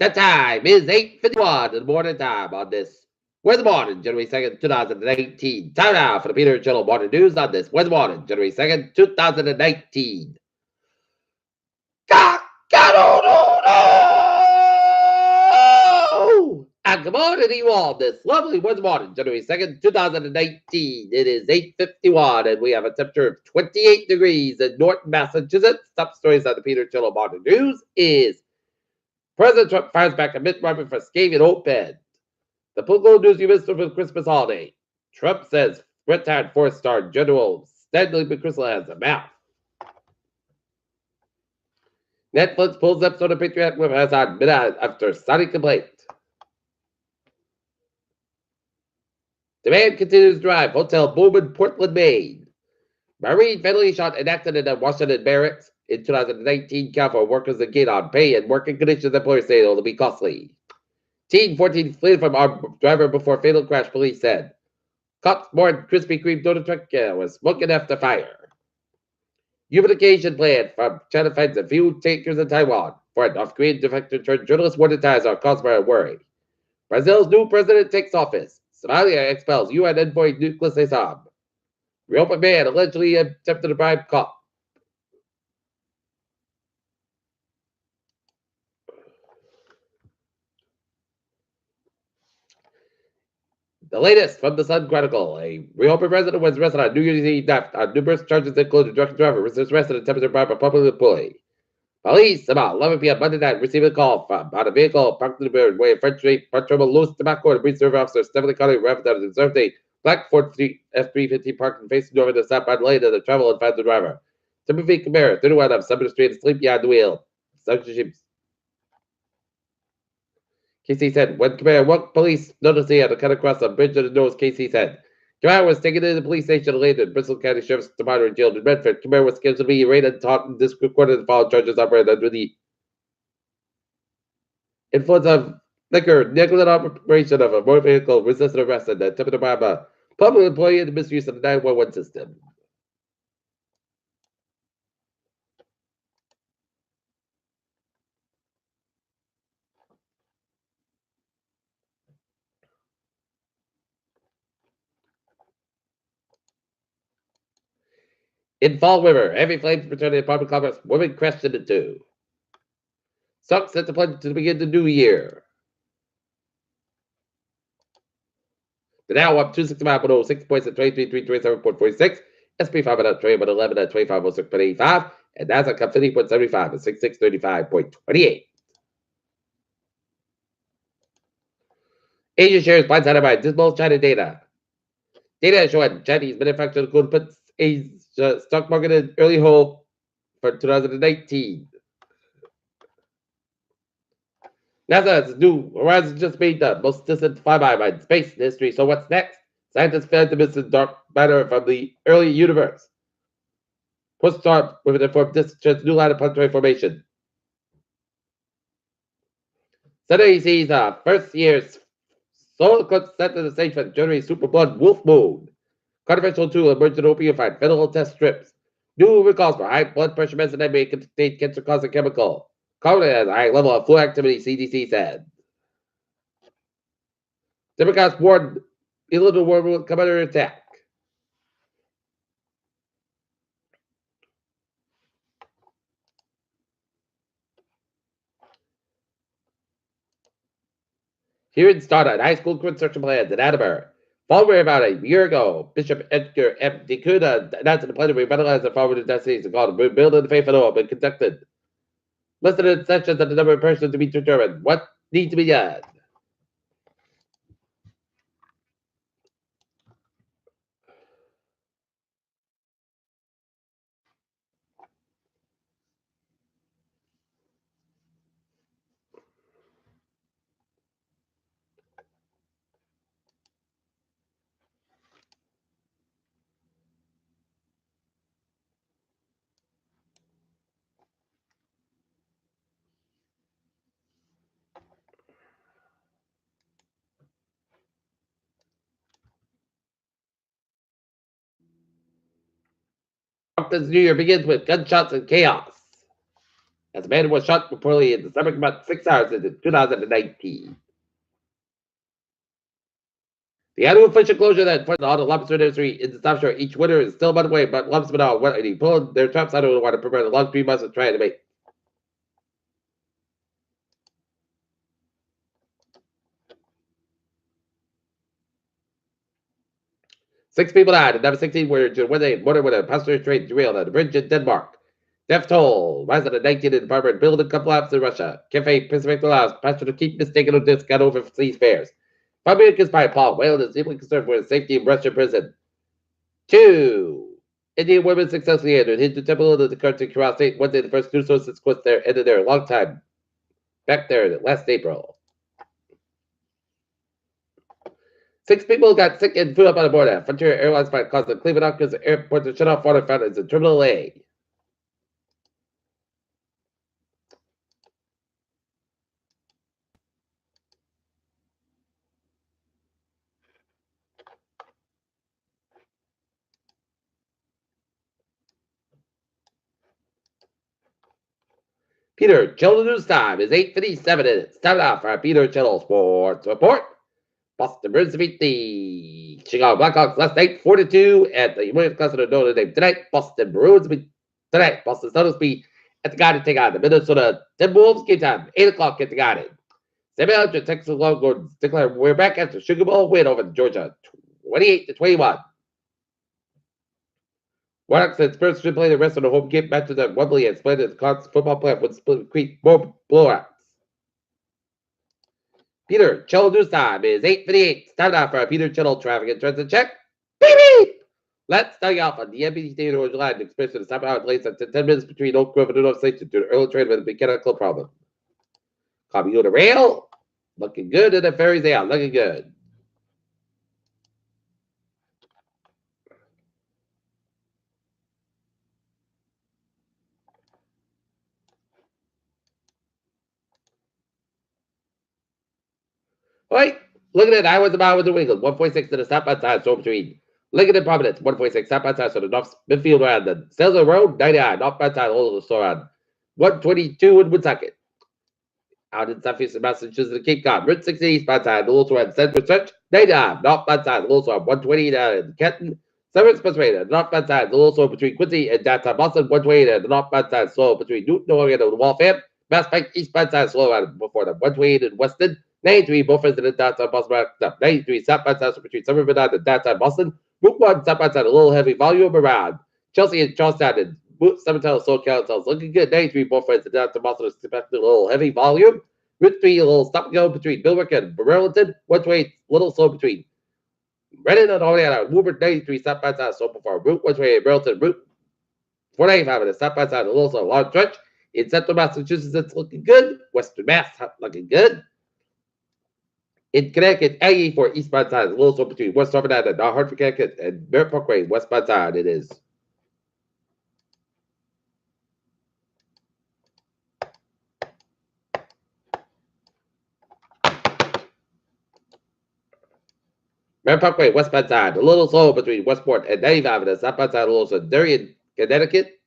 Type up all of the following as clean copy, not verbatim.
The time is 8:51 in the morning time on this Wednesday morning, January 2nd, 2019. Time now for the Peter Channel Morning News on this Wednesday morning, January 2nd, 2019. And good morning to you all this lovely Wednesday morning, January 2nd, 2019. It is 8:51 and we have a temperature of 28 degrees in Norton, Massachusetts. Top stories on the Peter Channel Morning News is President Trump fires back at Mitt Romney for scathing op-ed. The political news you missed over the Christmas holiday. Trump says retired four-star General Stanley McChrystal has a mouth. Netflix pulls episode of Patriot with us on midnight after signing complaint. Demand continues to drive. Hotel Bowman, Portland, Maine. Marine fatally shot in accident at Washington Barracks. In 2019, count for workers again on pay and working conditions employers say it'll be costly. Teen 14 fled from armed driver before fatal crash, police said. Cops board Krispy Kreme donut truck was smoking after fire. Unification plan from China finds a few takers in Taiwan. For a North Korean defector turned journalist warning ties are caused by a worry. Brazil's new president takes office. Somalia expels UN envoy Nicholas Assam. Reopen man allegedly attempted to bribe cop. The latest from the Sun Chronicle. A reopened resident was arrested on New Year's Eve theft on numerous charges including drunk driver, was arrested and attempted to bribe a public employee. Police about 11 p.m. Monday night received a call from on a vehicle parked in the road way of French Street, patrol loose tobacco and brief service officer Stephanie Conley arrived at observed a black Ford F-350 parked and facing over the southbound lane of the travel and found the driver. Timothy Camara, 31 of Summer Street, asleep behind the wheel. Casey said, when Camara woke police noticed he had to cut across a bridge of the nose, Casey said. Camara was taken to the police station later in Bristol County Sheriff's Department and jailed in Redford. Camara was scheduled to be arraigned and taught in this court and followed charges operated under the influence of liquor, negligent operation of a motor vehicle, resisted arrest, and attempted to bribe a public employee in the misuse of the 911 system. In Fall River, heavy flames returned to the apartment complex. Women crashed into two. Sucks at the pledge to begin the new year. The Dow up 265.0, 6 points at 23,327.46. SP 500 trade at 11 at 25.06.85. And Nasdaq up 50.75 at 6635.28. Asia shares blindsided by dismal China data. Data showing Chinese manufactured goods puts Asia stock market in early hole for 2019. NASA's New Horizons just made the most distant flyby in space in history. So what's next? Scientists found to miss the dark matter from the early universe. Post-storm with an informed distance new line of planetary formation. Sunday sees first year's solar eclipse set to the stage for the January super blood wolf moon. Controversial tool emerged in opium find federal test strips. New recalls for high blood pressure medicine may contain cancer-causing chemical. Common as high level of flu activity, CDC said. Democrats warned illegal war will come under attack. Here in Stardust, high school construction plans in Attleboro. Following about a year ago, Bishop Edgar M. DeCuda announced the plan to revitalize the forward destinies and called Rebuilding the Faith and Hope and conducted listed sessions and the number of persons to be determined. What needs to be done? Compton's New Year begins with gunshots and chaos. as a man was shot reportedly in the stomach about 6 hours into 2019. The annual official closure that put on the lobster industry in the South Shore each winter is still by the way, but lobstermen are wetly pulling their traps out of the water to prevent the long 3 months of trying to make. Six people died, and number 16 were injured when they morning when a passenger train derailed at a bridge in Denmark. Death toll rise at 19 in the apartment building collapse in Russia. Cafe Pacific allows passenger to keep mistaken on discount overseas fares. 5 Americans by Paul Whalen is deeply concerned for his safety in Russian prison. 2. Indian women successfully entered into temple of the country Kerala State Wednesday, the first news sources quit there ended there a long time. Back there last April. 6 people got sick and flew up on the border. Frontier Airlines flight caused the Cleveland Hawkins Airport to shut off water fountains in Terminal A. Peter Channel News Time is 8:57 and it's time now for our Peter Channel Sports Report. Boston Bruins defeat the Chicago Blackhawks last night 4-2 at the Williams Classic of Notre Dame tonight. Boston Bruins beat tonight. Boston Celtics beat at the Garden to take on the Minnesota Timberwolves. Game time 8 o'clock at the Garden. Samuel Alger, Texas Longhorns declare we're back after Sugar Bowl win over Georgia 28-21. Warhawks and Spurs should play the rest of the home game matches at Wembley and split the college football playoff with split between more blowouts. Peter Channel News Time is 8:58. It's time now for our Peter Channel traffic and transit check. Beep beep! Let's start you off on the NBC State of July express to the southbound delays at 10 minutes between Oak Grove and North Station due to early train with a mechanical problem. Copy on the rail. Looking good, and the ferries out. Looking good. All right, looking at Iowa's about with the Wiggins, 146 to the southbound side, so between Lincoln and Providence, 146 southbound side, so the north midfield around the Salem Road, 99, northbound side, all of the store on 122 in Woonsocket. Out in southeastern Massachusetts, the Cape Cod, Route 60 eastbound side, also on Central Church, 99, northbound side, also on 120 down in Kenton, Seven Expressway, the northbound side, also between Quincy and downtown Boston, 128 and the northbound side, slow between Newton, Oregon, and Waltham, Mass Pike, eastbound side, slow on before the 128 in Weston, 93 both ends in the downtown Boston, 93 southbound side, between Somerville and downtown Boston, Route 1 southbound side, a little heavy volume around Chelsea and Charlestown, and Route 7 SoCal tells looking good, 93 both ends in downtown Boston, expecting a little heavy volume. Route 3, a little stop and go between Millbrook and Burlington. 128, little slow between Reddit and Oriana. Woburn 93, southbound side, so before Route 128, Burlington. Route 495, and a southbound side, a little slow, long stretch. In central Massachusetts, it's looking good. Western Mass, looking good. In Connecticut, A84, eastbound side, a little slow between West Hartford and Hartford, Connecticut, and Merritt Parkway, westbound side, it is. Merritt Parkway, westbound side, a little slow between Westport and 95, and the southbound side, a little slow. Darien, Connecticut.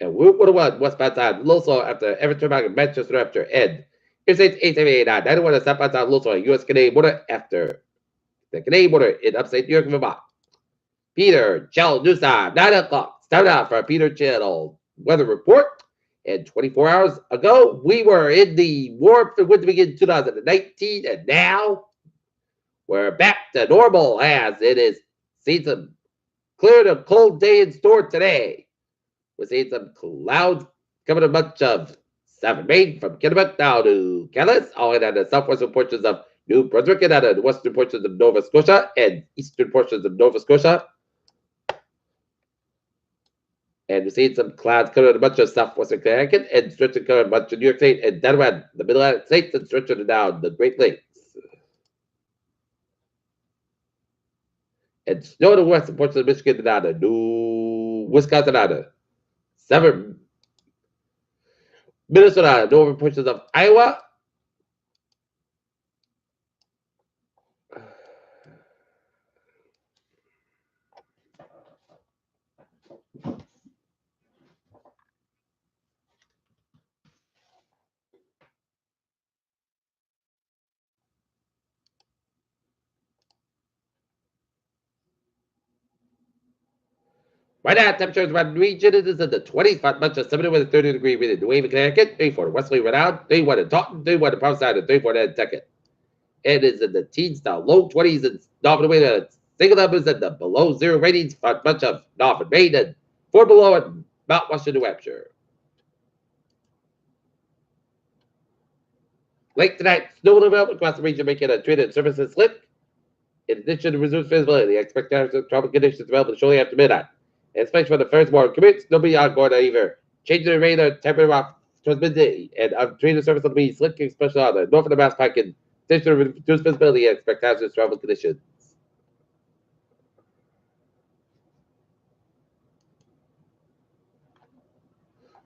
And Route 101, westbound side, a little slow after every turn back in Manchester after end. Interstate 8789, 91 and southbound side, a little slow, U.S. Canadian border after the Canadian border in upstate New York, Vermont. Peter Channel News Time, 9 o'clock. It's time now for our Peter Channel weather report. And 24 hours ago, we were in the warm winter begin 2019, and now we're back to normal as it is. Seen some clear to cold day in store today. We're seeing some clouds coming a bunch of southern Maine from Kennebec down to Calais, all in the southwestern portions of New Brunswick and the western portions of Nova Scotia and eastern portions of Nova Scotia. And we're seeing some clouds coming a bunch of southwestern Connecticut and stretching coming a bunch of New York State and Delaware, the Middle Atlantic States, and stretching down the Great Lakes. And snow in the western portions of Michigan down to New Wisconsin down to southern Minnesota, northern portions of Iowa. Right now, temperatures around the region it is in the 20s, but much of 70 with a 30-degree wind in New Haven, Connecticut, 34 Westerly, Rhode Island, 31 in Taunton, 31 in Provincetown, and 34 in Nantucket. It is in the teens now, low 20s and Northern Maine, single numbers in the below zero ratings for much of Northern Maine and 4 below in Mount Washington, New Hampshire. Late tonight, snow will develop across the region, making a treated surfaces slip. In addition to reduced visibility, expect tropical conditions develop shortly after midnight. And especially for the first morning commutes, no be on going to either change the rain or temperature off towards midday. And treated surface will be slick, especially on the north of the Mass Pike, and addition to reduced visibility and expect hazardous travel conditions.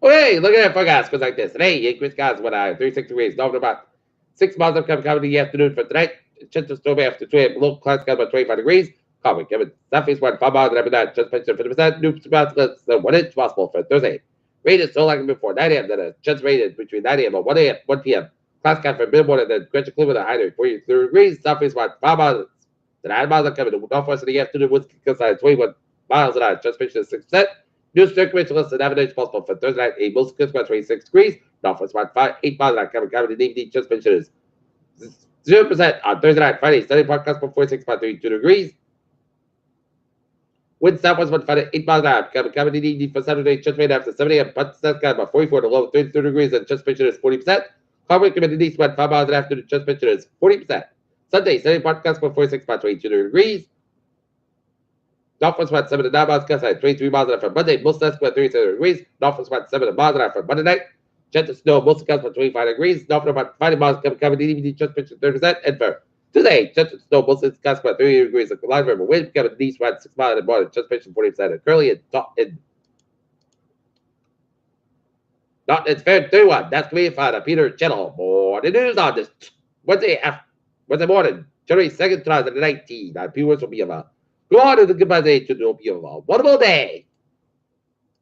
Okay, look at that forecast. Goes like this. Today, increased skies with 36 degrees. North about 6 miles of coming in the afternoon for tonight. Chance of storm after 2 below clouds got about 25 degrees. Common, Kevin. Southeast wind 5 miles and every night. Just mentioned 50%. New spots, 1 inch possible for Thursday. Rain is so like before 9 a.m. Then a chance rain between 9 a.m. and 1 a.m. 1 p.m. Clouds count for mid morning. Then gradual clear with a high of 43 degrees. Southeast wind 5 miles. The 9 miles are coming. Northwest in the afternoon. Winds can go 21 miles an hour. Just mentioned 6%. New circulation less than 7 inches possible for Thursday night. A most good 26 degrees. Northwest wind 8 miles an hour. Coming in the evening. Just mentioned is 0% on Thursday night. Friday, sunny podcast for 46.32 degrees. Wind southwest 8 miles an hour. Coming in the evening for Saturday. Just rain after 7 a.m. But that's got about 44 to low 32 degrees. And just mentioned is 40%. Coming in the east wind 5 miles an hour. Just mentioned is 40%. Sunday, sunny podcast for 46.22 degrees. Northwest wind 7 to 9 miles gust at 23 miles an hour for Monday. Most sunscreen at 37 degrees. Northwest wind 7 miles an hour for Monday night. Chance of snow, most gusts for 25 degrees. Northwest wind 5 miles coming in evening, just mentioned 30%. And for today, chance of snow, most gusts for 30 degrees. A line river wind coming east wind 6 miles in the morning, just mentioned 40%. And curly and not it's fair 31. That's me for Peter Channel. More the news on this Wednesday morning, January 2nd, 2019. Viewers will be about. Go on and goodbye day to the wonderful day.